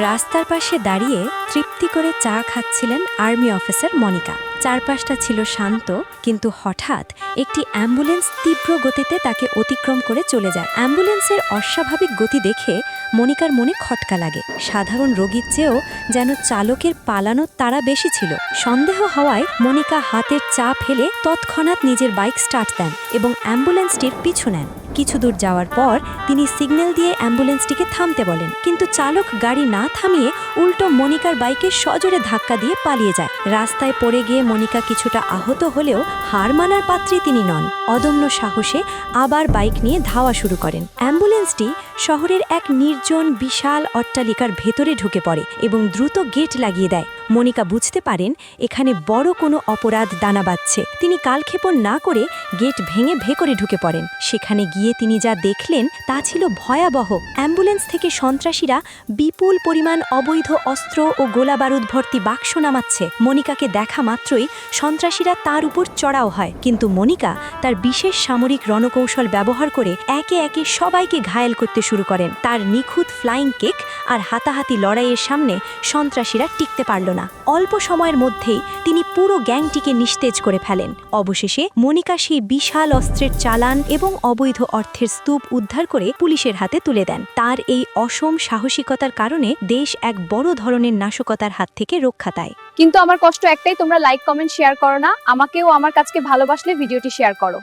রাস্তার পাশে দাঁড়িয়ে তৃপ্তি করে চা খাচ্ছিলেন আর্মি অফিসার মনিকা। চারপাশটা ছিল শান্ত, কিন্তু হঠাৎ একটি অ্যাম্বুলেন্স তীব্র গতিতে তাকে অতিক্রম করে চলে যায়। অ্যাম্বুলেন্সের অস্বাভাবিক গতি দেখে মনিকার মনে খটকা লাগে। সাধারণ রোগীর চেয়েও যেন চালকের পালানোর তাড়া বেশি ছিল। সন্দেহ হওয়ায় মনিকা হাতের চা ফেলে তৎক্ষণাৎ নিজের বাইক স্টার্ট দেন এবং অ্যাম্বুলেন্সটির পিছু নেন। কিছু দূর যাওয়ার পর তিনি সিগন্যাল দিয়ে অ্যাম্বুলেন্সটিকে থামতে বলেন, কিন্তু চালক গাড়ি না থামিয়ে উল্টো মনিকার বাইকে সজোরে ধাক্কা দিয়ে পালিয়ে যায়। রাস্তায় পড়ে গিয়ে মনিকা কিছুটা আহত হলেও হার মানার পাত্রী তিনি নন। অদম্য সাহসে আবার বাইক নিয়ে ধাওয়া শুরু করেন। অ্যাম্বুলেন্সটি শহরের এক নির্জন বিশাল অট্টালিকার ভেতরে ঢুকে পড়ে এবং দ্রুত গেট লাগিয়ে দেয়। মনিকা বুঝতে পারেন এখানে বড় কোনো অপরাধ দানা বাঁধছে। তিনি কালক্ষেপণ না করে গেট ভেঙে ভেতরে ঢুকে পড়েন। সেখানে গিয়ে তিনি যা দেখলেন তা ছিল ভয়াবহ। অ্যাম্বুলেন্স থেকে সন্ত্রাসীরা বিপুল পরিমাণ অবৈধ অস্ত্র ও গোলাবারুদ ভর্তি বাক্স নামাচ্ছে। মনিকাকে দেখা মাত্রই সন্ত্রাসীরা তার উপর চড়াও হয়, কিন্তু মনিকা তার বিশেষ সামরিক রণকৌশল ব্যবহার করে একে একে সবাইকে ঘায়েল করতে শুরু করেন। তার নিখুঁত ফ্লাইং কিক আর হাতাহাতি লড়াইয়ের সামনে সন্ত্রাসীরা টিকতে পারল না। অল্প সময়ের মধ্যেই তিনি পুরো গ্যাংটিকে নিস্তেজ করে ফেলেন। অবশেষে মনিকা সেই বিশাল অস্ত্রের চালান এবং অবৈধ অর্থের স্তূপ উদ্ধার করে পুলিশের হাতে তুলে দেন। তার এই অসম সাহসিকতার কারণে দেশ এক বড় ধরনের নাশকতার হাত থেকে রক্ষা পায়। কিন্তু আমার কষ্ট একটাই, তোমরা লাইক কমেন্ট শেয়ার করো না। আমাকেও আমার কাজকে ভালোবাসলে ভিডিওটি শেয়ার করো।